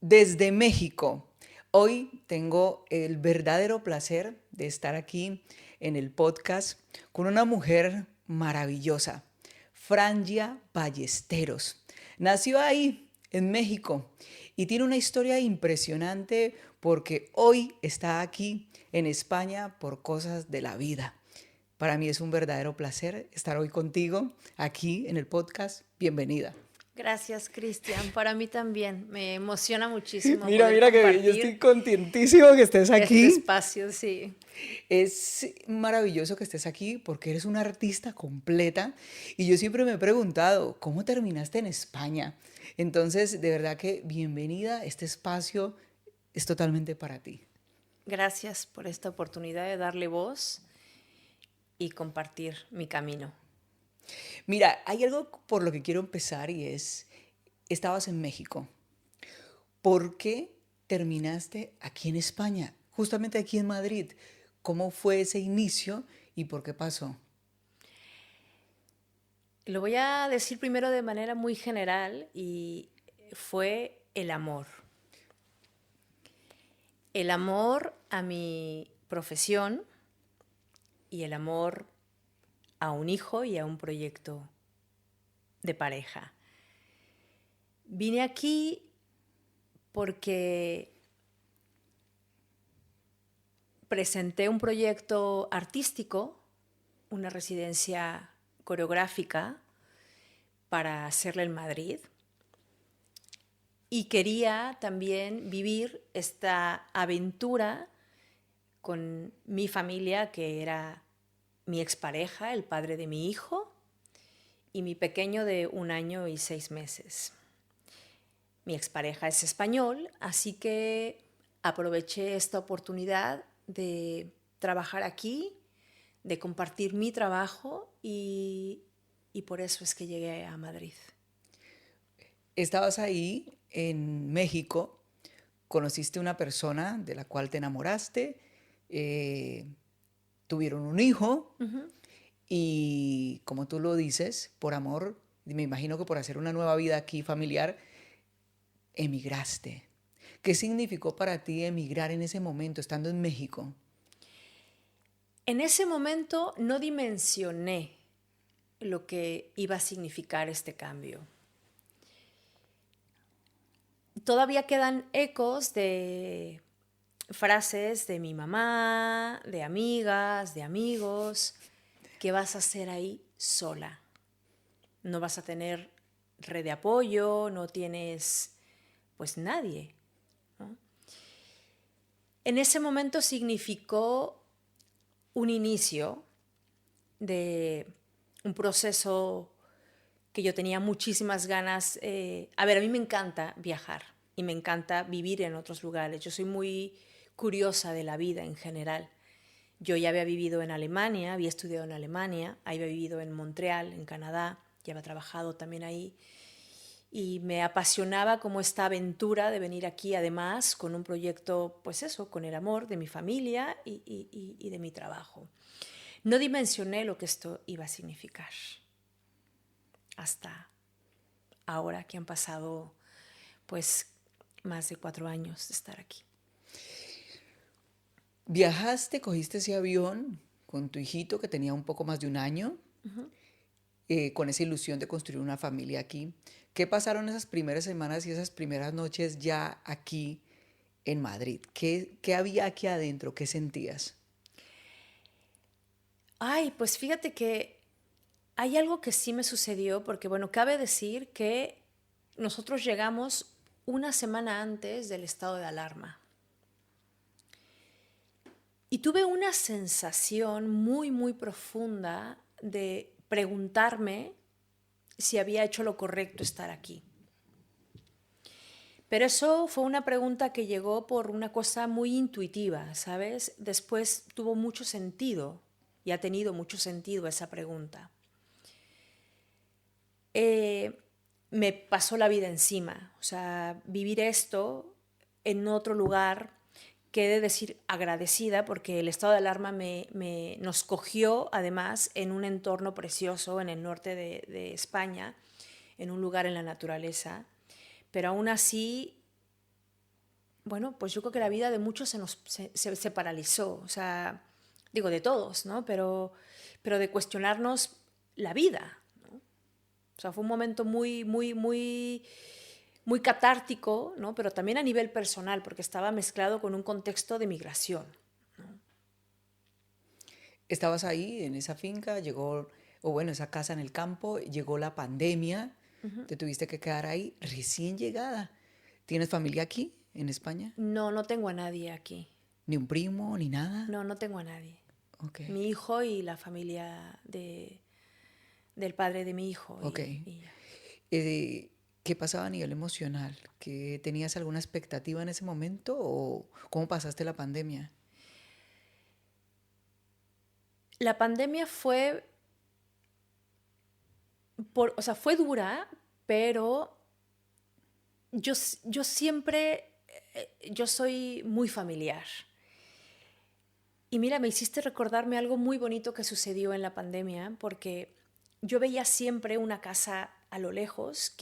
Desde México. Hoy tengo el verdadero placer de estar aquí en el podcast con una mujer maravillosa, Frangia Ballesteros. Nació ahí, en México, y tiene una historia impresionante porque hoy está aquí en España por cosas de la vida. Para mí es un verdadero placer estar hoy contigo aquí en el podcast. Bienvenida. Gracias, Cristian. Para mí también. Me emociona muchísimo Mira, poder mira que yo estoy compartir contentísimo que estés este aquí. espacio, sí. Es maravilloso que estés aquí porque eres una artista completa y yo siempre me he preguntado, ¿cómo terminaste en España? Entonces, de verdad que bienvenida, este espacio es totalmente para ti. Gracias por esta oportunidad de darle voz y compartir mi camino. Mira, hay algo por lo que quiero empezar y es, estabas en México. ¿Por qué terminaste aquí en España? Justamente aquí en Madrid. ¿Cómo fue ese inicio y por qué pasó? Lo voy a decir primero de manera muy general y fue el amor. El amor a mi profesión y el amor a un hijo y a un proyecto de pareja. Vine aquí porque presenté un proyecto artístico, una residencia coreográfica para hacerla en Madrid y quería también vivir esta aventura con mi familia, que era mi expareja, el padre de mi hijo, y mi pequeño de 1 año y 6 meses. Mi expareja es español, así que aproveché esta oportunidad de trabajar aquí, de compartir mi trabajo y por eso es que llegué a Madrid. Estabas ahí en México, conociste una persona de la cual te enamoraste, eh, tuvieron un hijo y como tú lo dices, por amor, me imagino que por hacer una nueva vida aquí familiar, emigraste. ¿Qué significó para ti emigrar en ese momento, estando en México? En ese momento no dimensioné lo que iba a significar este cambio. Todavía quedan ecos de frases de mi mamá, de amigas, de amigos. ¿Qué vas a hacer ahí sola? No vas a tener red de apoyo, no tienes pues nadie, ¿no? En ese momento significó un inicio de un proceso que yo tenía muchísimas ganas. A ver, a mí me encanta viajar y me encanta vivir en otros lugares. Yo soy muy curiosa de la vida en general. Yo ya había vivido en Alemania, había estudiado en Alemania, había vivido en Montreal, en Canadá, ya había trabajado también ahí. Y me apasionaba como esta aventura de venir aquí, además, con un proyecto, pues eso, con el amor de mi familia y de mi trabajo. No dimensioné lo que esto iba a significar hasta ahora que han pasado pues más de 4 años de estar aquí. Viajaste, cogiste ese avión con tu hijito que tenía un poco más de un año, con esa ilusión de construir una familia aquí. ¿Qué pasaron esas primeras semanas y esas primeras noches ya aquí en Madrid? ¿Qué había aquí adentro? ¿Qué sentías? Ay, pues fíjate que hay algo que sí me sucedió, porque bueno, cabe decir que nosotros llegamos una semana antes del estado de alarma. Y tuve una sensación muy, muy profunda de preguntarme si había hecho lo correcto estar aquí. Pero eso fue una pregunta que llegó por una cosa muy intuitiva, ¿sabes? Después tuvo mucho sentido y ha tenido mucho sentido esa pregunta. Me pasó la vida encima, o sea, vivir esto en otro lugar, que he de decir agradecida porque el estado de alarma nos cogió además en un entorno precioso en el norte de España, en un lugar en la naturaleza, pero aún así bueno, pues yo creo que la vida de muchos se paralizó, o sea, digo de todos, ¿no? Pero de cuestionarnos la vida, ¿no? O sea, fue un momento muy catártico, ¿no? Pero también a nivel personal, porque estaba mezclado con un contexto de migración. Estabas ahí en esa finca, llegó, o bueno, esa casa en el campo, llegó la pandemia, te tuviste que quedar ahí recién llegada. ¿Tienes familia aquí, en España? No, no tengo a nadie aquí. ¿Ni un primo, ni nada? No, no tengo a nadie. Ok, Mi hijo y la familia del padre de mi hijo ok. y ya. ¿Qué pasaba a nivel emocional? ¿Que tenías alguna expectativa en ese momento o cómo pasaste la pandemia? La pandemia fue, o sea, fue dura, pero yo siempre, yo soy muy familiar. Y mira, me hiciste recordarme algo muy bonito que sucedió en la pandemia, porque yo veía siempre una casa a lo lejos,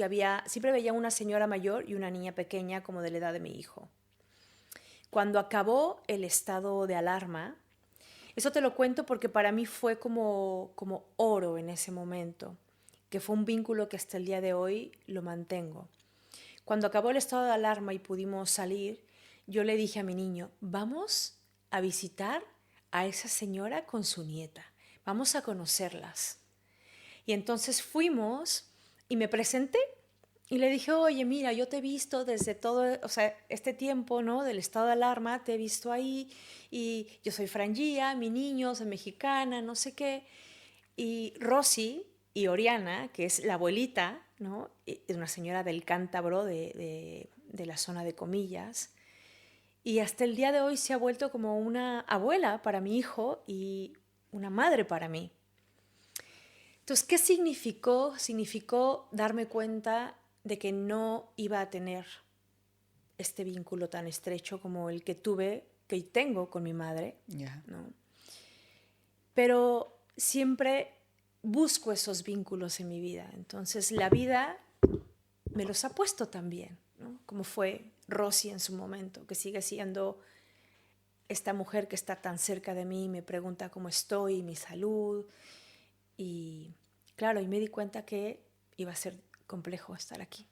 siempre veía una señora mayor y una niña pequeña como de la edad de mi hijo. Cuando acabó el estado de alarma, eso te lo cuento porque para mí fue como oro en ese momento, que fue un vínculo que hasta el día de hoy lo mantengo. Cuando acabó el estado de alarma y pudimos salir, yo le dije a mi niño, vamos a visitar a esa señora con su nieta, vamos a conocerlas. Y entonces fuimos y me presenté y le dije, oye, mira, yo te he visto desde todo, o sea, este tiempo, ¿no? Del estado de alarma, te he visto ahí y yo soy Frangia, mi niño, soy mexicana, no sé qué. Y Rosy y Oriana, que es la abuelita, ¿no? Es una señora del cántabro de la zona de Comillas. Y hasta el día de hoy se ha vuelto como una abuela para mi hijo y una madre para mí. Entonces, ¿qué significó? Significó darme cuenta de que no iba a tener este vínculo tan estrecho como el que tuve, que tengo con mi madre, Ya. ¿no? Pero siempre busco esos vínculos en mi vida. Entonces, la vida me los ha puesto también, ¿no? Como fue Rosy en su momento, que sigue siendo esta mujer que está tan cerca de mí, me pregunta cómo estoy, mi salud. Y claro, y me di cuenta que iba a ser complejo estar aquí.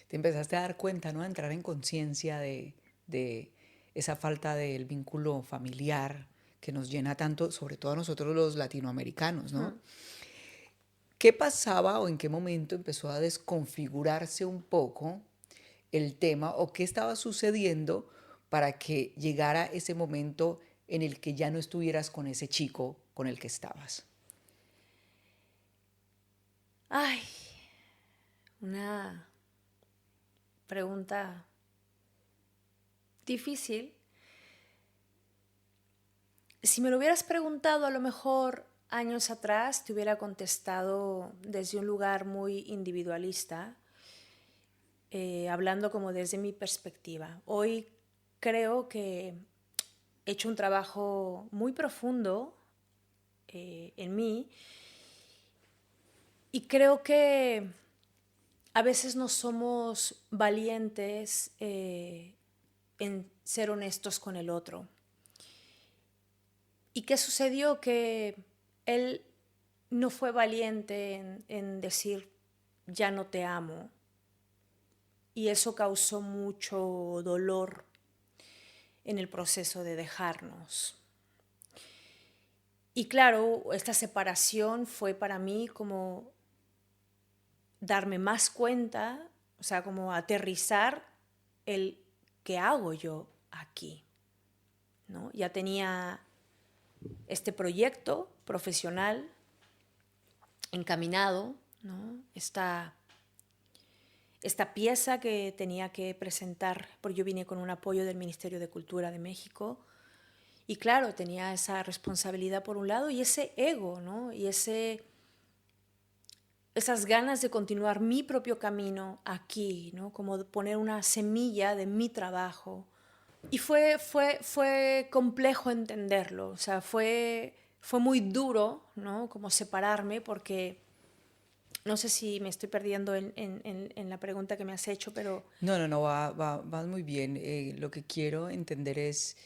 Te empezaste a dar cuenta, ¿no? A entrar en conciencia de esa falta del vínculo familiar que nos llena tanto, sobre todo a nosotros los latinoamericanos, ¿no? ¿Qué pasaba o en qué momento empezó a desconfigurarse un poco el tema o qué estaba sucediendo para que llegara ese momento en el que ya no estuvieras con ese chico con el que estabas? Ay, una pregunta difícil. Si me lo hubieras preguntado a lo mejor años atrás, te hubiera contestado desde un lugar muy individualista, hablando como desde mi perspectiva. Hoy creo que he hecho un trabajo muy profundo en mí y creo que a veces no somos valientes en ser honestos con el otro. ¿Y qué sucedió? Que él no fue valiente en decir, ya no te amo. Y eso causó mucho dolor en el proceso de dejarnos. Y claro, esta separación fue para mí como darme más cuenta, o sea, como aterrizar el qué hago yo aquí, ¿no? Ya tenía este proyecto profesional encaminado, ¿no? Esta pieza que tenía que presentar, porque yo vine con un apoyo del Ministerio de Cultura de México, y claro, tenía esa responsabilidad por un lado y ese ego, ¿no? Y esas ganas de continuar mi propio camino aquí, ¿no? Como poner una semilla de mi trabajo. Y fue complejo entenderlo, o sea, fue muy duro, ¿no? Como separarme porque No sé si me estoy perdiendo en la pregunta que me has hecho, pero No, vas muy bien. Lo que quiero entender es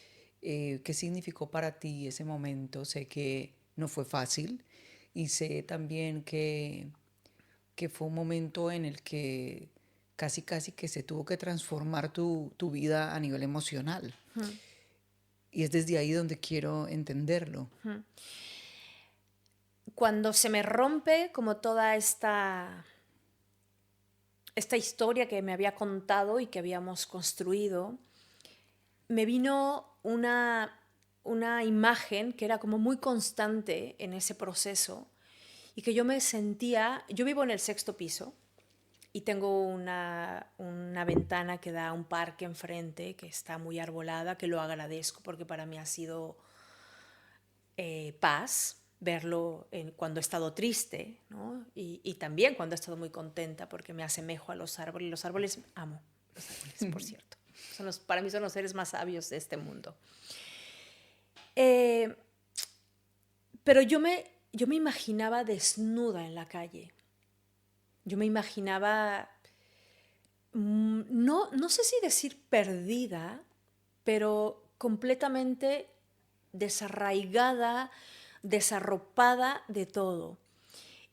qué significó para ti ese momento. Sé que no fue fácil y sé también que fue un momento en el que casi que se tuvo que transformar tu vida a nivel emocional. mm, Y es desde ahí donde quiero entenderlo. mm. Cuando se me rompe como toda esta historia que me había contado y que habíamos construido, me vino una imagen que era como muy constante en ese proceso y que yo me sentía, yo vivo en el sexto piso y tengo una ventana que da a un parque enfrente que está muy arbolada, que lo agradezco porque para mí ha sido paz verlo cuando he estado triste, ¿no? Y también cuando he estado muy contenta porque me asemejo a los árboles. Los árboles, amo los árboles, por cierto. Para mí son los seres más sabios de este mundo. Eh, pero yo me imaginaba desnuda en la calle. Yo me imaginaba, no sé si decir perdida, pero completamente desarraigada, desarropada de todo.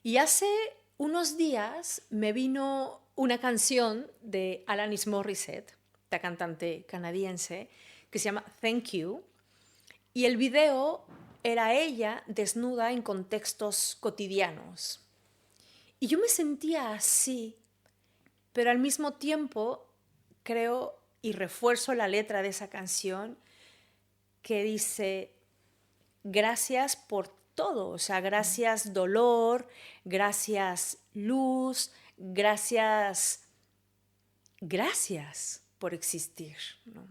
Y hace unos días me vino una canción de Alanis Morissette, la cantante canadiense, que se llama Thank You, y el video era ella desnuda en contextos cotidianos. Y yo me sentía así, pero al mismo tiempo creo y refuerzo la letra de esa canción que dice, gracias por todo, o sea, gracias dolor, gracias luz, gracias por existir, ¿no?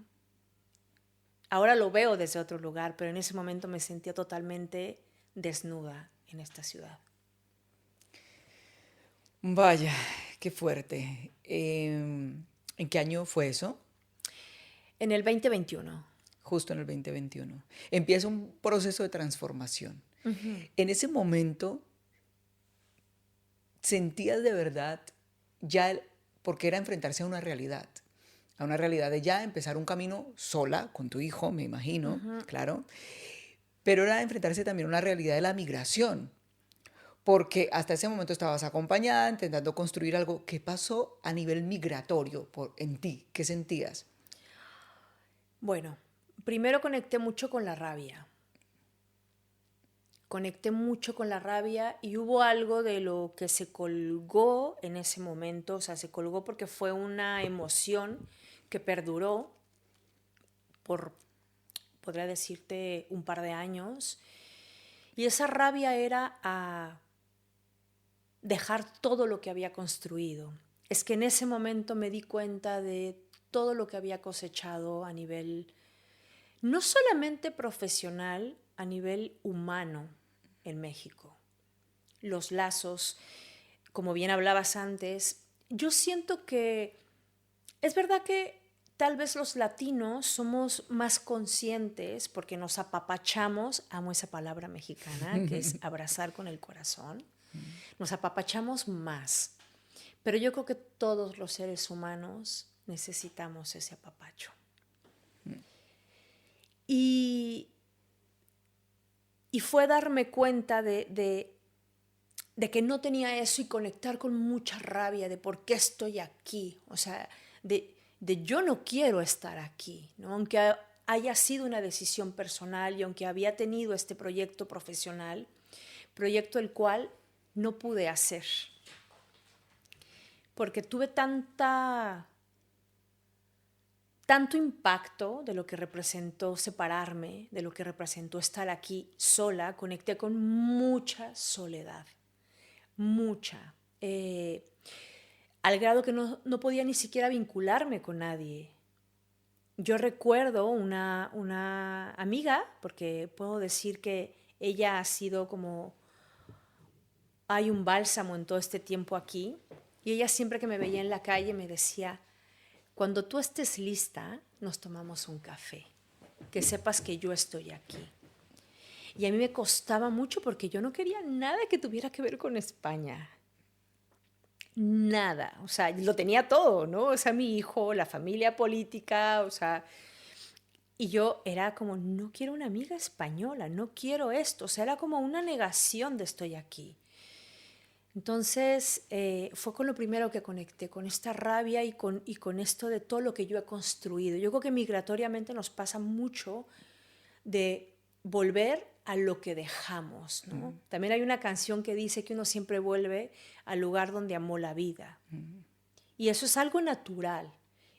Ahora lo veo desde otro lugar, pero en ese momento me sentía totalmente desnuda en esta ciudad. Vaya, qué fuerte. ¿En qué año fue eso? En el 2021. Justo en el 2021. Empieza un proceso de transformación. Uh-huh. En ese momento, sentías de verdad ya, porque era enfrentarse a una realidad de ya empezar un camino sola, con tu hijo, me imagino, Uh-huh. claro, pero era enfrentarse también a una realidad de la migración, porque hasta ese momento estabas acompañada, intentando construir algo. ¿Qué pasó a nivel migratorio en ti? ¿Qué sentías? Bueno, primero conecté mucho con la rabia. Conecté mucho con la rabia y hubo algo de lo que se colgó en ese momento, o sea, se colgó porque fue una emoción que perduró por, podría decirte, un par de años. Y esa rabia era a dejar todo lo que había construido. Es que en ese momento me di cuenta de todo lo que había cosechado a nivel, no solamente profesional, a nivel humano en México. Los lazos, como bien hablabas antes, yo siento que es verdad que tal vez los latinos somos más conscientes porque nos apapachamos, amo esa palabra mexicana, que es abrazar con el corazón, nos apapachamos más, pero yo creo que todos los seres humanos necesitamos ese apapacho. Y, y fue darme cuenta de que no tenía eso y conectar con mucha rabia de por qué estoy aquí, o sea, de yo no quiero estar aquí, ¿no? Aunque haya sido una decisión personal y aunque había tenido este proyecto profesional, proyecto el cual no pude hacer, porque tuve tanto impacto de lo que representó separarme, de lo que representó estar aquí sola, conecté con mucha soledad, mucha. Al grado que no podía ni siquiera vincularme con nadie. Yo recuerdo una amiga, porque puedo decir que ella ha sido como, hay un bálsamo en todo este tiempo aquí, y ella siempre que me veía en la calle me decía, cuando tú estés lista, nos tomamos un café, que sepas que yo estoy aquí. Y a mí me costaba mucho porque yo no quería nada que tuviera que ver con España. nada. O sea, lo tenía todo, ¿no? O sea, mi hijo, la familia política, o sea, y yo era como, no quiero una amiga española, no quiero esto. O sea, era como una negación de estoy aquí. Entonces, fue con lo primero que conecté, con esta rabia y con esto de todo lo que yo he construido. Yo creo que migratoriamente nos pasa mucho de volver a lo que dejamos, ¿no? También hay una canción que dice que uno siempre vuelve al lugar donde amó la vida. Y eso es algo natural.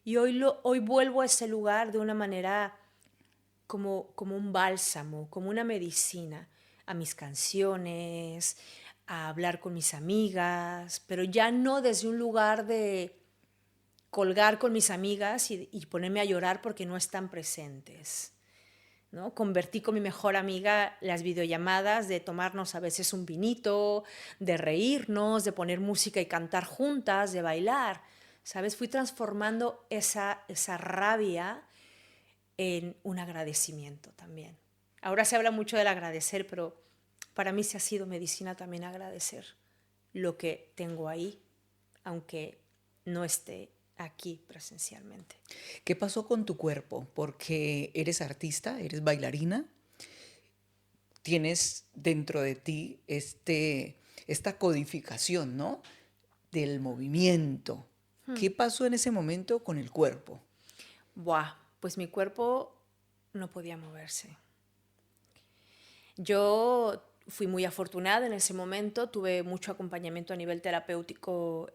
Y hoy vuelvo a ese lugar de una manera como un bálsamo, como una medicina, a mis canciones, a hablar con mis amigas, pero ya no desde un lugar de colgar con mis amigas y ponerme a llorar porque no están presentes, ¿no? Convertí con mi mejor amiga las videollamadas de tomarnos a veces un vinito, de reírnos, de poner música y cantar juntas, de bailar, ¿sabes? Fui transformando esa rabia en un agradecimiento también. Ahora se habla mucho del agradecer, pero para mí se ha sido medicina también agradecer lo que tengo ahí, aunque no esté aquí presencialmente. ¿Qué pasó con tu cuerpo? Porque eres artista, eres bailarina, tienes dentro de ti esta codificación, ¿no? Del movimiento. ¿Qué pasó en ese momento con el cuerpo? Buah, pues mi cuerpo no podía moverse. Yo fui muy afortunada en ese momento, tuve mucho acompañamiento a nivel terapéutico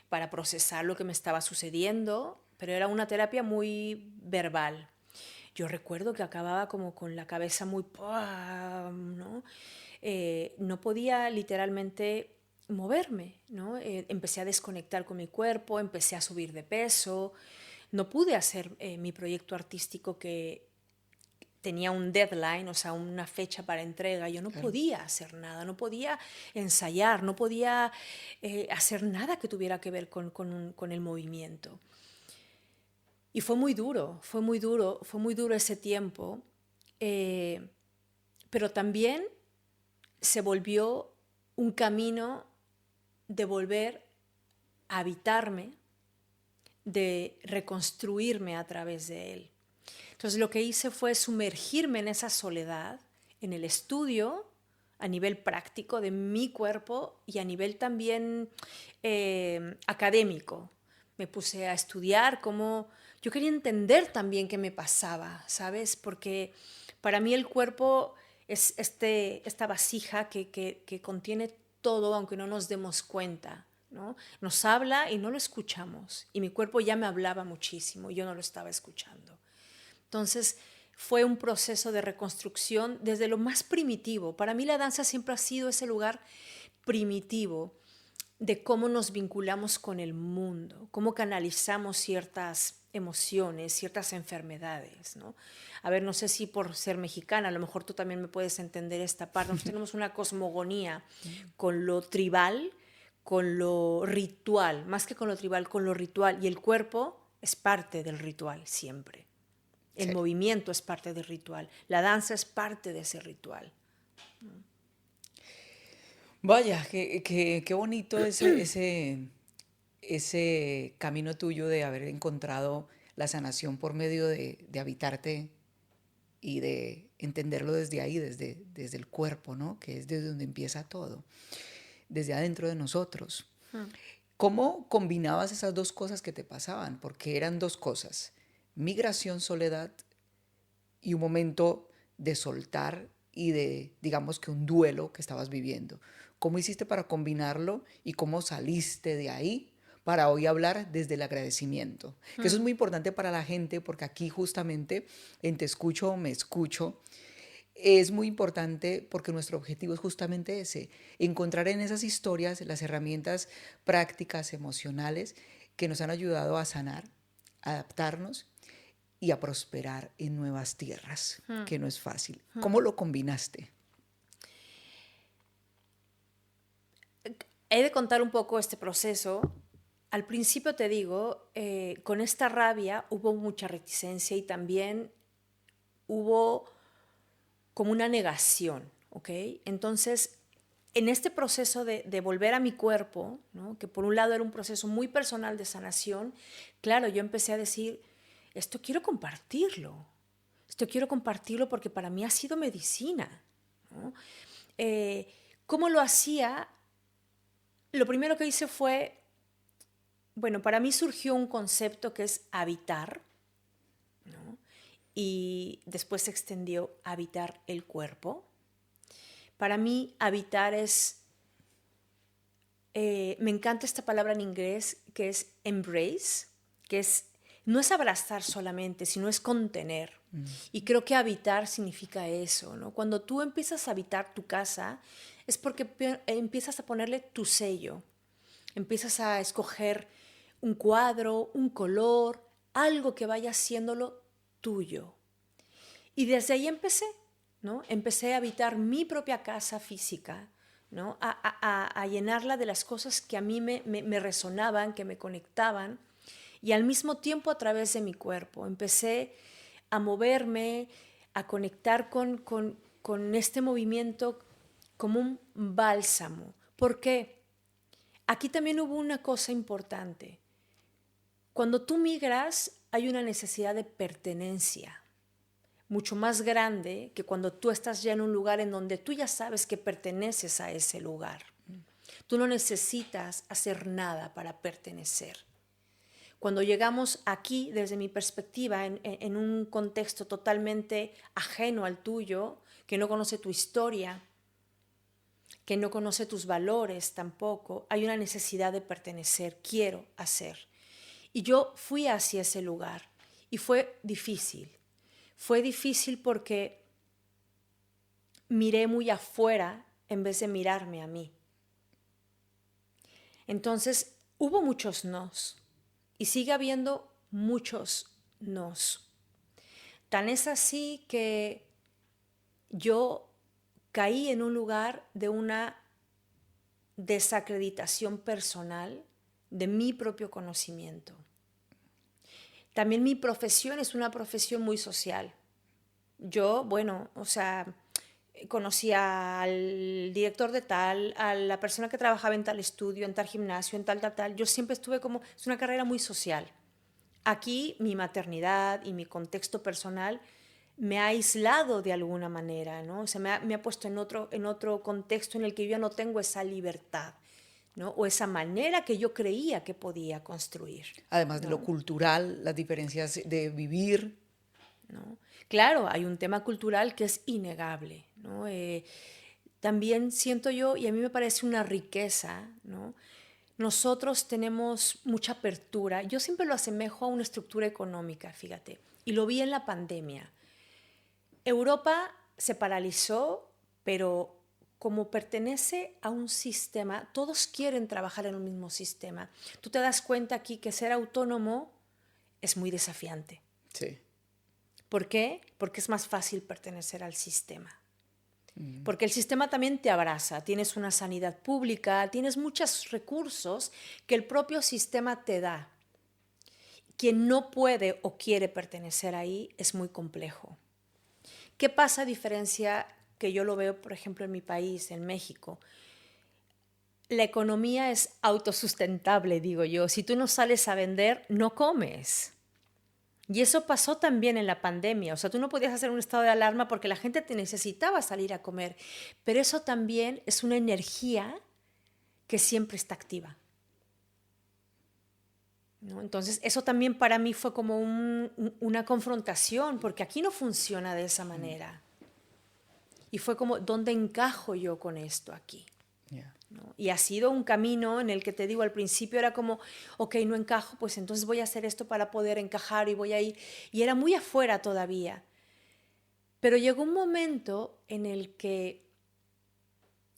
para procesar lo que me estaba sucediendo, pero era una terapia muy verbal. Yo recuerdo que acababa como con la cabeza muy... ¿no? No podía literalmente moverme, ¿no? Empecé a desconectar con mi cuerpo, empecé a subir de peso, no pude hacer mi proyecto artístico que tenía un deadline, o sea, una fecha para entrega. Yo no Claro. podía hacer nada, no podía ensayar, no podía hacer nada que tuviera que ver con el movimiento. Y fue muy duro, fue muy duro, fue muy duro ese tiempo, pero también se volvió un camino de volver a habitarme, de reconstruirme a través de él. Entonces lo que hice fue sumergirme en esa soledad, en el estudio, a nivel práctico de mi cuerpo y a nivel también académico. Me puse a estudiar cómo... Yo quería entender también qué me pasaba, ¿sabes? Porque para mí el cuerpo es esta vasija que contiene todo, aunque no nos demos cuenta, ¿no? Nos habla y no lo escuchamos. Y mi cuerpo ya me hablaba muchísimo y yo no lo estaba escuchando. Entonces fue un proceso de reconstrucción desde lo más primitivo. Para mí la danza siempre ha sido ese lugar primitivo de cómo nos vinculamos con el mundo, cómo canalizamos ciertas emociones, ciertas enfermedades, ¿no? A ver, no sé si por ser mexicana, a lo mejor tú también me puedes entender esta parte. Nosotros tenemos una cosmogonía con lo tribal, con lo ritual, más que con lo tribal, con lo ritual. Y el cuerpo es parte del ritual siempre. El Sí. movimiento es parte del ritual. La danza es parte de ese ritual. Vaya, qué bonito ese camino tuyo de haber encontrado la sanación por medio de habitarte y de entenderlo desde ahí, desde el cuerpo, ¿no? Que es desde donde empieza todo, desde adentro de nosotros. ¿Cómo combinabas esas dos cosas que te pasaban? Porque eran dos cosas, migración, soledad y un momento de soltar y de, digamos que un duelo que estabas viviendo. ¿Cómo hiciste para combinarlo y cómo saliste de ahí para hoy hablar desde el agradecimiento? Que eso es muy importante para la gente porque aquí justamente en Te Escucho, Me Escucho, es muy importante porque nuestro objetivo es justamente ese, encontrar en esas historias las herramientas prácticas, emocionales que nos han ayudado a sanar, a adaptarnos y a prosperar en nuevas tierras, que no es fácil. ¿Cómo lo combinaste? He de contar un poco este proceso. Al principio te digo, con esta rabia hubo mucha reticencia y también hubo como una negación, ¿ok? Entonces en este proceso de volver a mi cuerpo, ¿no? Que por un lado era un proceso muy personal de sanación, claro, yo empecé a decir, esto quiero compartirlo. Esto quiero compartirlo porque para mí ha sido medicina, ¿no? ¿Cómo lo hacía? Lo primero que hice fue, bueno, para mí surgió un concepto que es habitar, ¿no? Y después se extendió a habitar el cuerpo. Para mí habitar es, me encanta esta palabra en inglés que es embrace, que es, no es abrazar solamente, sino es contener. Y creo que habitar significa eso, ¿no? Cuando tú empiezas a habitar tu casa es porque empiezas a ponerle tu sello, empiezas a escoger un cuadro, un color, algo que vaya haciéndolo tuyo. Y desde ahí empecé, ¿no? Empecé a habitar mi propia casa física, ¿no? A llenarla de las cosas que a mí me resonaban, que me conectaban, y al mismo tiempo a través de mi cuerpo. Empecé a moverme, a conectar con este movimiento como un bálsamo. ¿Por qué? Aquí también hubo una cosa importante. Cuando tú migras, hay una necesidad de pertenencia mucho más grande que cuando tú estás ya en un lugar en donde tú ya sabes que perteneces a ese lugar. Tú no necesitas hacer nada para pertenecer. Cuando llegamos aquí, desde mi perspectiva, en un contexto totalmente ajeno al tuyo, que no conoce tu historia, que no conoce tus valores tampoco, hay una necesidad de pertenecer, quiero hacer. Y yo fui hacia ese lugar y fue difícil. Fue difícil porque miré muy afuera en vez de mirarme a mí. Entonces, hubo muchos nos y sigue habiendo muchos nos. Tan es así que yo caí en un lugar de una desacreditación personal de mi propio conocimiento. También mi profesión es una profesión muy social. Yo, bueno, o sea, conocí al director de tal, a la persona que trabajaba en tal estudio, en tal gimnasio, en tal. Yo siempre estuve como, es una carrera muy social. Aquí mi maternidad y mi contexto personal me ha aislado de alguna manera, ¿no? O sea, me ha puesto en otro contexto en el que yo ya no tengo esa libertad, ¿no? O esa manera que yo creía que podía construir, Además de lo ¿no? cultural, las diferencias de vivir. ¿No? Claro, hay un tema cultural que es innegable, ¿no? También siento yo, y a mí me parece una riqueza, ¿no? Nosotros tenemos mucha apertura. Yo siempre lo asemejo a una estructura económica, fíjate, y lo vi en la pandemia. Europa se paralizó, pero como pertenece a un sistema, todos quieren trabajar en un mismo sistema. Tú te das cuenta aquí que ser autónomo es muy desafiante. Sí. ¿Por qué? Porque es más fácil pertenecer al sistema. Porque el sistema también te abraza, tienes una sanidad pública, tienes muchos recursos que el propio sistema te da. Quien no puede o quiere pertenecer ahí es muy complejo. ¿Qué pasa a diferencia que yo lo veo, por ejemplo, en mi país, en México? La economía es autosustentable, digo yo. Si tú no sales a vender, no comes. Y eso pasó también en la pandemia. O sea, tú no podías hacer un estado de alarma porque la gente te necesitaba salir a comer. Pero eso también es una energía que siempre está activa, ¿no? Entonces, eso también para mí fue como una confrontación, porque aquí no funciona de esa manera. Y fue como, ¿dónde encajo yo con esto aquí? Yeah. ¿No? Y ha sido un camino en el que te digo, al principio era como, ok, no encajo, pues entonces voy a hacer esto para poder encajar y voy a ir. Y era muy afuera todavía. Pero llegó un momento en el que,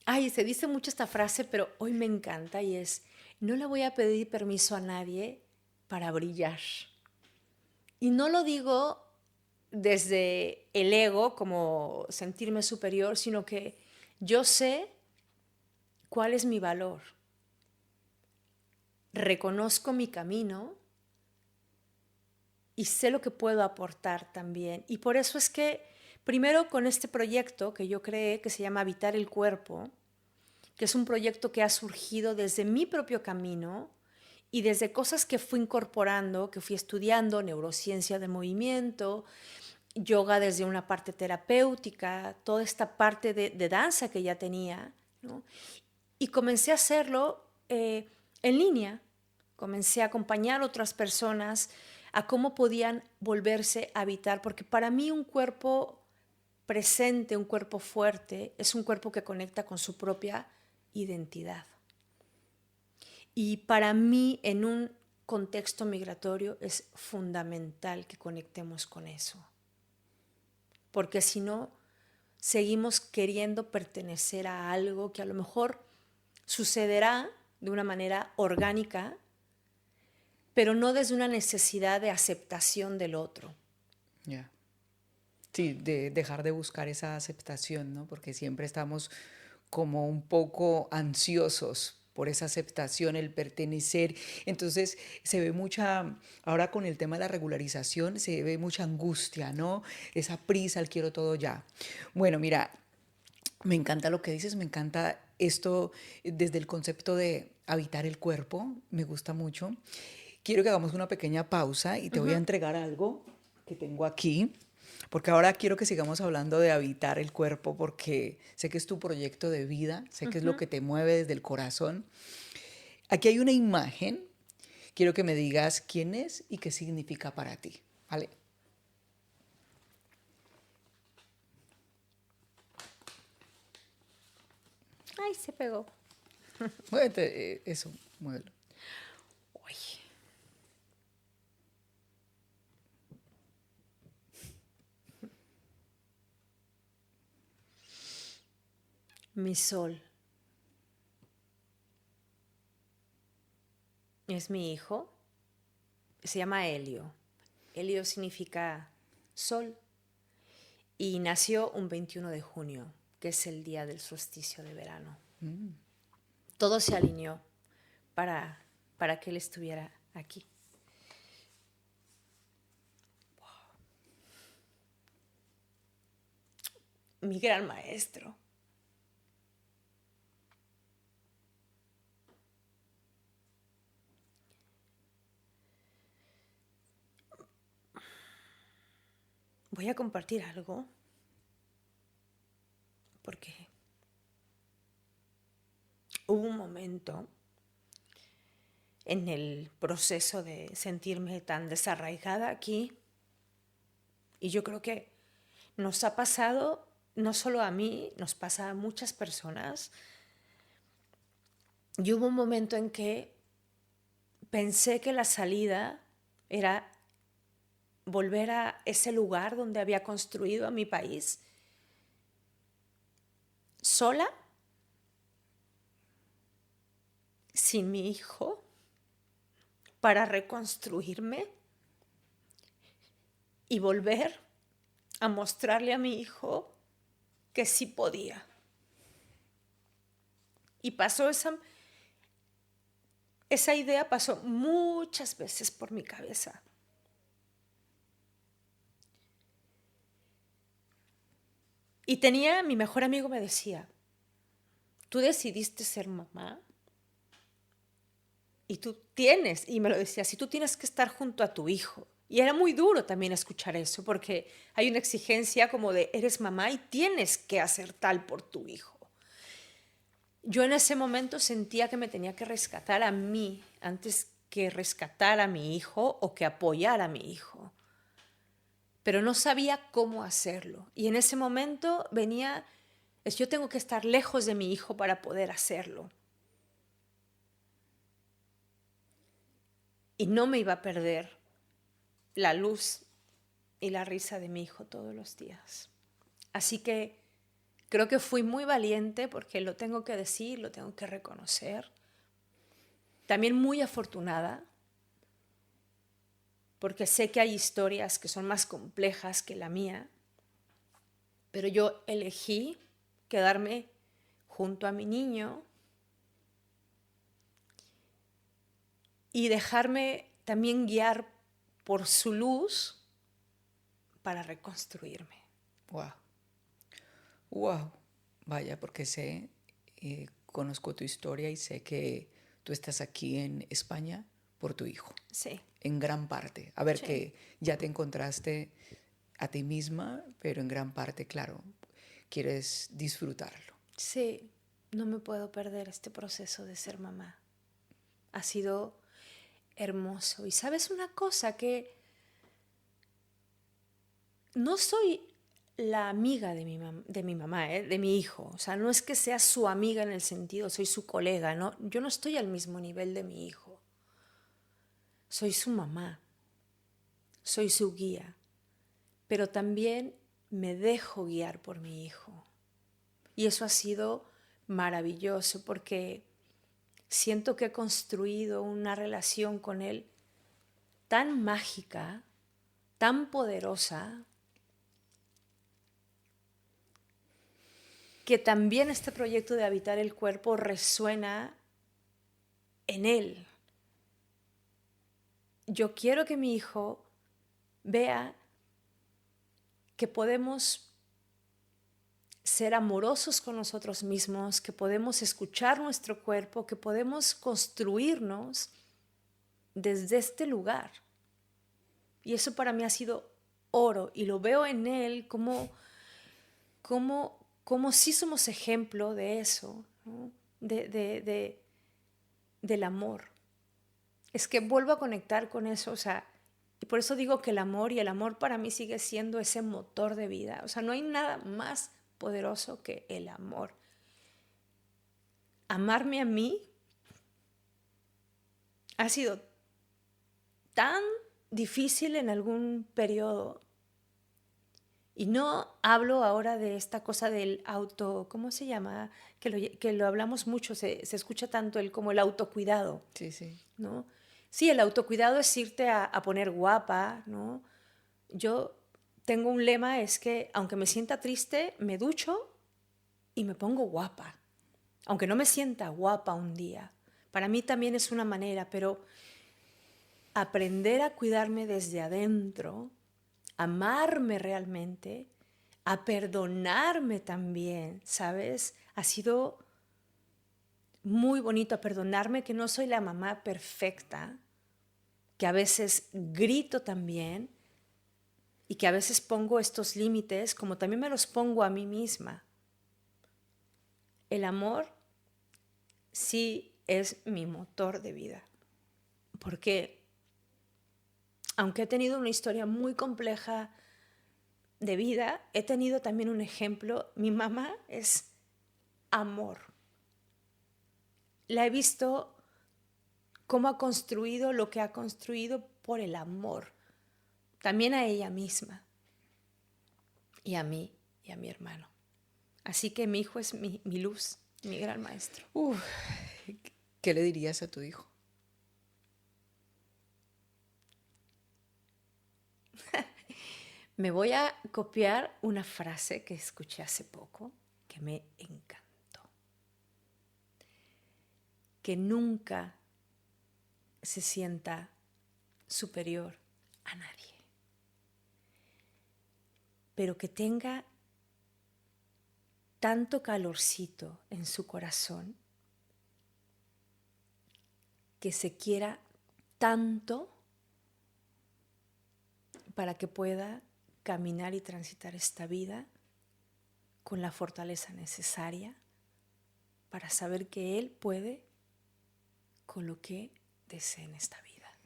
ay, se dice mucho esta frase, pero hoy me encanta y es, no le voy a pedir permiso a nadie para brillar. Y no lo digo desde el ego, como sentirme superior, sino que yo sé cuál es mi valor. Reconozco mi camino y sé lo que puedo aportar también. Y por eso es que, primero con este proyecto que yo creé, que se llama Habitar el Cuerpo, que es un proyecto que ha surgido desde mi propio camino y desde cosas que fui incorporando, que fui estudiando, neurociencia del movimiento, yoga desde una parte terapéutica, toda esta parte de danza que ya tenía, ¿no? Y comencé a hacerlo en línea. Comencé a acompañar a otras personas a cómo podían volverse a habitar, porque para mí un cuerpo presente, un cuerpo fuerte, es un cuerpo que conecta con su propia identidad. Y para mí, en un contexto migratorio, es fundamental que conectemos con eso. Porque si no, seguimos queriendo pertenecer a algo que a lo mejor sucederá de una manera orgánica, pero no desde una necesidad de aceptación del otro. Ya. Sí, de dejar de buscar esa aceptación, ¿no? Porque siempre estamos como un poco ansiosos por esa aceptación, el pertenecer. Entonces se ve mucha, ahora con el tema de la regularización, se ve mucha angustia, ¿no? Esa prisa, el quiero todo ya. Bueno, mira, me encanta lo que dices, me encanta esto desde el concepto de habitar el cuerpo, me gusta mucho. Quiero que hagamos una pequeña pausa y te voy a entregar algo que tengo aquí, porque ahora quiero que sigamos hablando de habitar el cuerpo, porque sé que es tu proyecto de vida, sé que es lo que te mueve desde el corazón. Aquí hay una imagen, quiero que me digas quién es y qué significa para ti, ¿vale? Ay, se pegó. Muévete, eso, muévelo. Uy. Mi sol es mi hijo, se llama Helio. Helio significa sol y nació un 21 de junio, que es el día del solsticio de verano. Todo se alineó para, para que él estuviera aquí. Mi gran maestro. Voy a compartir algo porque hubo un momento en el proceso de sentirme tan desarraigada aquí y yo creo que nos ha pasado, no solo a mí, nos pasa a muchas personas. Y hubo un momento en que pensé que la salida era volver a ese lugar donde había construido a mi país, sola, sin mi hijo, para reconstruirme y volver a mostrarle a mi hijo que sí podía. Y pasó esa idea pasó muchas veces por mi cabeza. Y mi mejor amigo me decía, tú decidiste ser mamá y tú tienes, y me lo decía, si tú tienes que estar junto a tu hijo. Y era muy duro también escuchar eso, porque hay una exigencia como de, eres mamá y tienes que hacer tal por tu hijo. Yo en ese momento sentía que me tenía que rescatar a mí antes que rescatar a mi hijo o que apoyar a mi hijo. Pero no sabía cómo hacerlo. Y en ese momento yo tengo que estar lejos de mi hijo para poder hacerlo. Y no me iba a perder la luz y la risa de mi hijo todos los días. Así que creo que fui muy valiente porque lo tengo que decir, lo tengo que reconocer. También muy afortunada porque sé que hay historias que son más complejas que la mía, pero yo elegí quedarme junto a mi niño y dejarme también guiar por su luz para reconstruirme. Wow. Wow. Vaya, porque sé conozco tu historia y sé que tú estás aquí en España por tu hijo, Sí, en gran parte. A ver, sí. que ya te encontraste a ti misma, pero en gran parte, claro, quieres disfrutarlo. Sí, no me puedo perder este proceso de ser mamá. Ha sido hermoso. Y sabes una cosa, que no soy la amiga de mi mamá, de mi hijo. O sea, no es que sea su amiga en el sentido, soy su colega, ¿no? Yo no estoy al mismo nivel de mi hijo. Soy su mamá, soy su guía, pero también me dejo guiar por mi hijo. Y eso ha sido maravilloso porque siento que he construido una relación con él tan mágica, tan poderosa, que también este proyecto de habitar el cuerpo resuena en él. Yo quiero que mi hijo vea que podemos ser amorosos con nosotros mismos, que podemos escuchar nuestro cuerpo, que podemos construirnos desde este lugar. Y eso para mí ha sido oro, y lo veo en él como sí somos ejemplo de eso, ¿no? Del amor. Es que vuelvo a conectar con eso, o sea, y por eso digo que el amor para mí sigue siendo ese motor de vida. O sea, no hay nada más poderoso que el amor. Amarme a mí ha sido tan difícil en algún periodo. Y no hablo ahora de esta cosa del auto, ¿cómo se llama? Que lo hablamos mucho, se escucha tanto como el autocuidado, Sí, sí. ¿no? Sí, el autocuidado es irte a poner guapa, ¿no? Yo tengo un lema, es que aunque me sienta triste, me ducho y me pongo guapa. Aunque no me sienta guapa un día. Para mí también es una manera, pero aprender a cuidarme desde adentro, amarme realmente, a perdonarme también, ¿sabes? Ha sido muy bonito, a perdonarme que no soy la mamá perfecta, que a veces grito también y que a veces pongo estos límites, como también me los pongo a mí misma. El amor sí es mi motor de vida, porque aunque he tenido una historia muy compleja de vida, he tenido también un ejemplo. Mi mamá es amor. La he visto cómo ha construido lo que ha construido por el amor. También a ella misma. Y a mí y a mi hermano. Así que mi hijo es mi luz, mi gran maestro. Uf, ¿qué le dirías a tu hijo? Me voy a copiar una frase que escuché hace poco que me encantó. Que nunca se sienta superior a nadie, pero que tenga tanto calorcito en su corazón, que se quiera tanto para que pueda caminar y transitar esta vida con la fortaleza necesaria para saber que él puede con lo que desee en esta vida.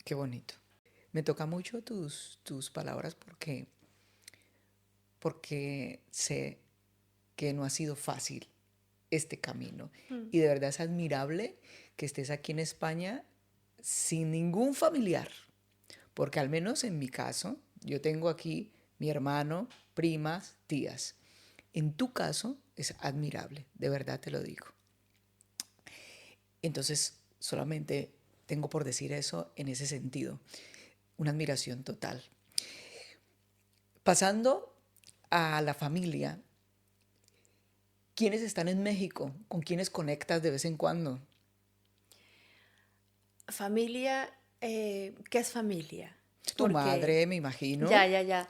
Qué bonito. Me toca mucho tus palabras porque sé que no ha sido fácil este camino. Y de verdad es admirable que estés aquí en España sin ningún familiar. Porque al menos en mi caso, yo tengo aquí mi hermano, primas, tías. En tu caso es admirable, de verdad te lo digo. Entonces, solamente tengo por decir eso en ese sentido. Una admiración total. Pasando a la familia, ¿quiénes están en México? ¿Con quiénes conectas de vez en cuando? Familia, ¿qué es familia? Tu Porque madre, me imagino. ya.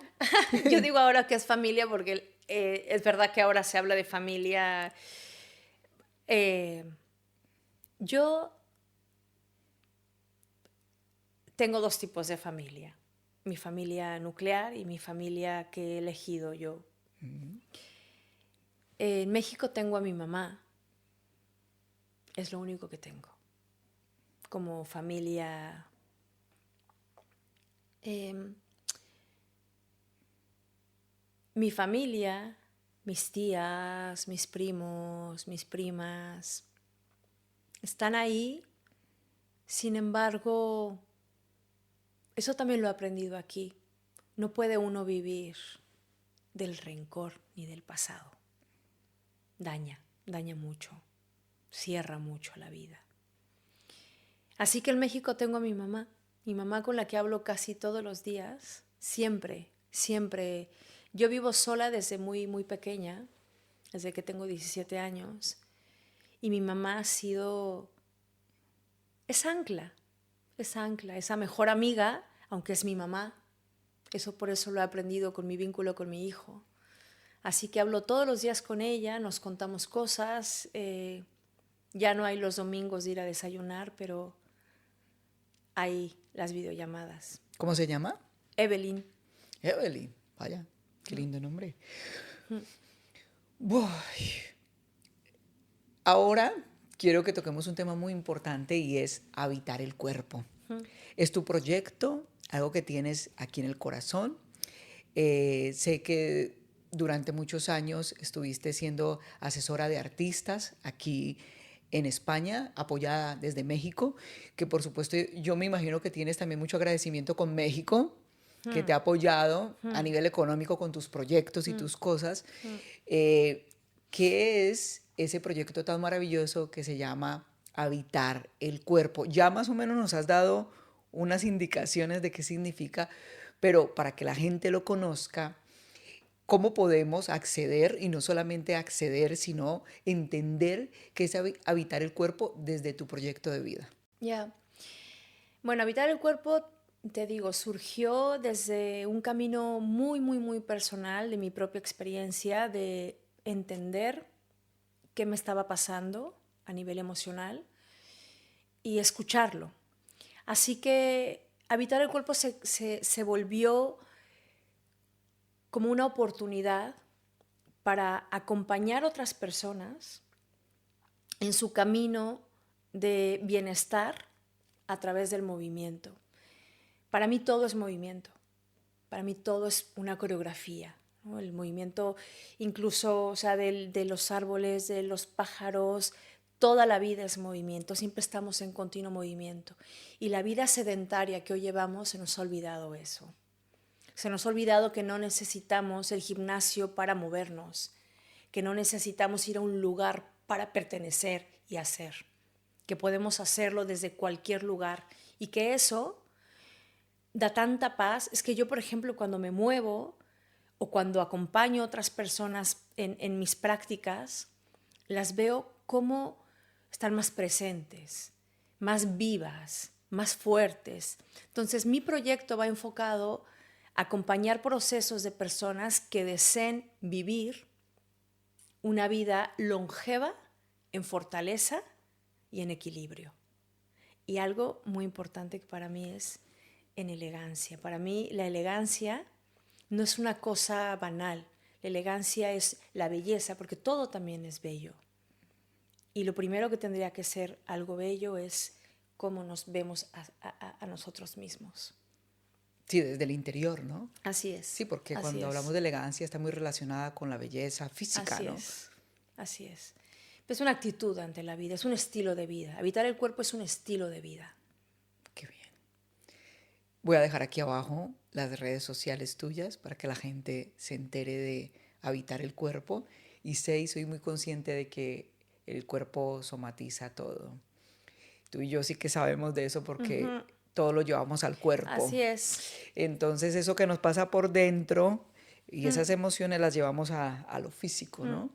Yo digo ahora que es familia porque Es verdad que ahora se habla de familia. Yo tengo dos tipos de familia. Mi familia nuclear y mi familia que he elegido yo. En México tengo a mi mamá. Es lo único que tengo. Como familia. Mi familia, mis tías, mis primos, mis primas, están ahí. Sin embargo, eso también lo he aprendido aquí. No puede uno vivir del rencor ni del pasado. Daña mucho, cierra mucho la vida. Así que en México tengo a mi mamá con la que hablo casi todos los días, siempre, siempre. Yo vivo sola desde muy, muy pequeña, desde que tengo 17 años, y mi mamá ha sido, es ancla, esa mejor amiga, aunque es mi mamá. Por eso lo he aprendido con mi vínculo con mi hijo. Así que hablo todos los días con ella, nos contamos cosas. Ya no hay los domingos de ir a desayunar, pero hay las videollamadas. ¿Cómo se llama? Evelyn. Evelyn. Vaya, qué lindo nombre. Uy. Ahora quiero que toquemos un tema muy importante y es habitar el cuerpo. Es tu proyecto, algo que tienes aquí en el corazón. Sé que durante muchos años estuviste siendo asesora de artistas aquí en España, apoyada desde México, que por supuesto yo me imagino que tienes también mucho agradecimiento con México, que te ha apoyado a nivel económico con tus proyectos y tus cosas. ¿Qué es ese proyecto tan maravilloso que se llama Habitar el Cuerpo? Ya más o menos nos has dado unas indicaciones de qué significa, pero para que la gente lo conozca, ¿cómo podemos acceder? Y no solamente acceder, sino entender qué es habitar el cuerpo desde tu proyecto de vida. Ya. Bueno, habitar el cuerpo, te digo, surgió desde un camino muy, muy, muy personal de mi propia experiencia de entender qué me estaba pasando a nivel emocional y escucharlo. Así que habitar el cuerpo se volvió como una oportunidad para acompañar a otras personas en su camino de bienestar a través del movimiento. Para mí todo es movimiento, para mí todo es una coreografía, ¿no? El movimiento incluso, o sea, de los árboles, de los pájaros, toda la vida es movimiento, siempre estamos en continuo movimiento. Y la vida sedentaria que hoy llevamos, se nos ha olvidado eso. Se nos ha olvidado que no necesitamos el gimnasio para movernos, que no necesitamos ir a un lugar para pertenecer y hacer, que podemos hacerlo desde cualquier lugar y que eso da tanta paz. Es que yo, por ejemplo, cuando me muevo o cuando acompaño a otras personas en mis prácticas, las veo como están más presentes, más vivas, más fuertes. Entonces, mi proyecto va enfocado a acompañar procesos de personas que deseen vivir una vida longeva en fortaleza y en equilibrio. Y algo muy importante que para mí es en elegancia. Para mí la elegancia no es una cosa banal. La elegancia es la belleza, porque todo también es bello. Y lo primero que tendría que ser algo bello es cómo nos vemos a nosotros mismos. Sí, desde el interior, ¿no? Así es. Sí, porque así cuando es. hablamos de elegancia está muy relacionada con la belleza física, Así ¿no? es. Así es. Es una actitud ante la vida, es un estilo de vida. Habitar el cuerpo es un estilo de vida. Qué bien. Voy a dejar aquí abajo las redes sociales tuyas para que la gente se entere de habitar el cuerpo. Y soy muy consciente de que el cuerpo somatiza todo. Tú y yo sí que sabemos de eso porque todo lo llevamos al cuerpo. Así es. Entonces eso que nos pasa por dentro y esas emociones las llevamos a lo físico, ¿no?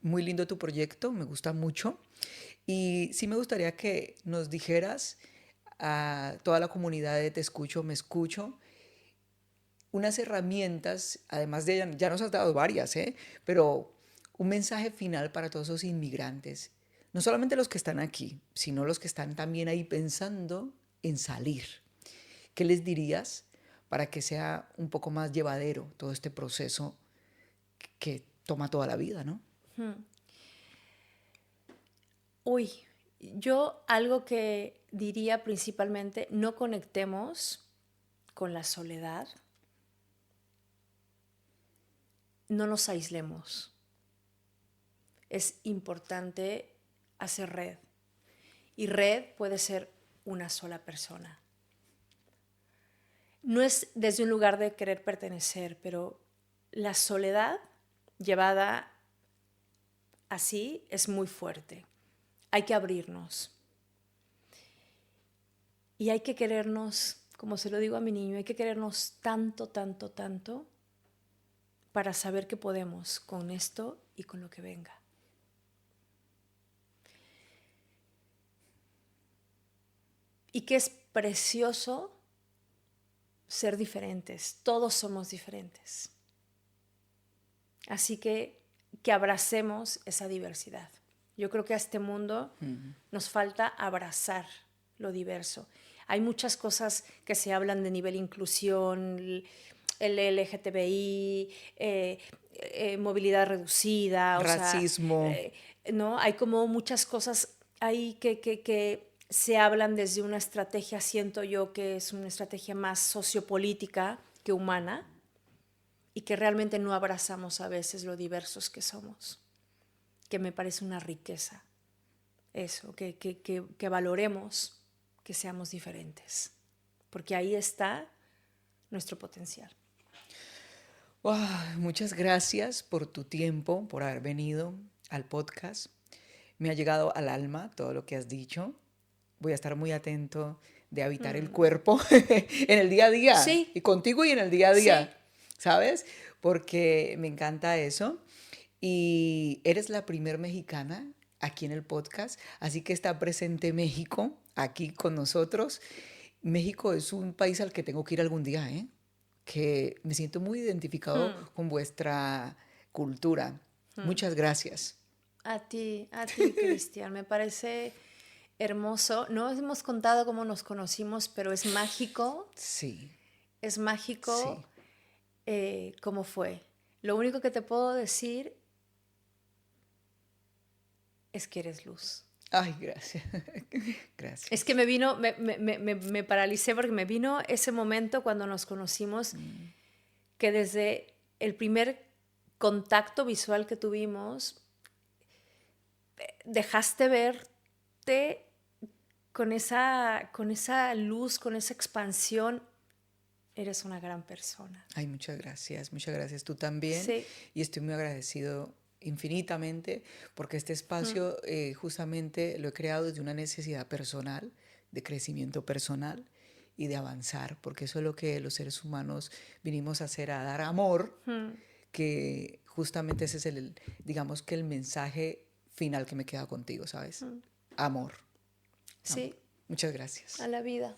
Muy lindo tu proyecto, me gusta mucho. Y sí me gustaría que nos dijeras a toda la comunidad de Te Escucho, Me Escucho, unas herramientas, además de, ya nos has dado varias, pero un mensaje final para todos esos inmigrantes, no solamente los que están aquí, sino los que están también ahí pensando en salir. ¿Qué les dirías para que sea un poco más llevadero todo este proceso que toma toda la vida, ¿no? Uy, yo algo que diría principalmente, no conectemos con la soledad, no nos aislemos. Es importante hacer red. Y red puede ser una sola persona. No es desde un lugar de querer pertenecer, pero la soledad llevada así es muy fuerte. Hay que abrirnos. Y hay que querernos, como se lo digo a mi niño, hay que querernos tanto, tanto, tanto para saber que podemos con esto y con lo que venga. Y que es precioso ser diferentes. Todos somos diferentes. Así que abracemos esa diversidad. Yo creo que a este mundo nos falta abrazar lo diverso. Hay muchas cosas que se hablan de nivel inclusión, el LGTBI, movilidad reducida, Racismo. O sea, ¿no? Hay como muchas cosas ahí que se hablan desde una estrategia, siento yo que es una estrategia más sociopolítica que humana, y que realmente no abrazamos a veces lo diversos que somos, que me parece una riqueza eso, que valoremos que seamos diferentes, porque ahí está nuestro potencial. Wow, muchas gracias por tu tiempo, por haber venido al podcast. Me ha llegado al alma todo lo que has dicho. Voy a estar muy atento de habitar el cuerpo en el día a día, Sí, y contigo y en el día a sí. día, ¿sabes? Porque me encanta eso. Y eres la primer mexicana aquí en el podcast, así que está presente México aquí con nosotros. México es un país al que tengo que ir algún día, ¿eh? Que me siento muy identificado con vuestra cultura. Muchas gracias. A ti, Cristian, me parece hermoso. No hemos contado cómo nos conocimos, pero es mágico Sí, sí. cómo fue. Lo único que te puedo decir es que eres luz. Ay, gracias. Es Gracias. que me paralicé porque me vino ese momento cuando nos conocimos, que desde el primer contacto visual que tuvimos, dejaste verte con esa luz, con esa expansión. Eres una gran persona. Ay, muchas gracias. Muchas gracias. Tú también. Sí. Y estoy muy agradecido infinitamente porque este espacio justamente lo he creado desde una necesidad personal, de crecimiento personal y de avanzar, porque eso es lo que los seres humanos vinimos a hacer, a dar amor, que justamente ese es digamos que el mensaje final que me queda contigo, ¿sabes? Amor. Sí. Muchas gracias. A la vida.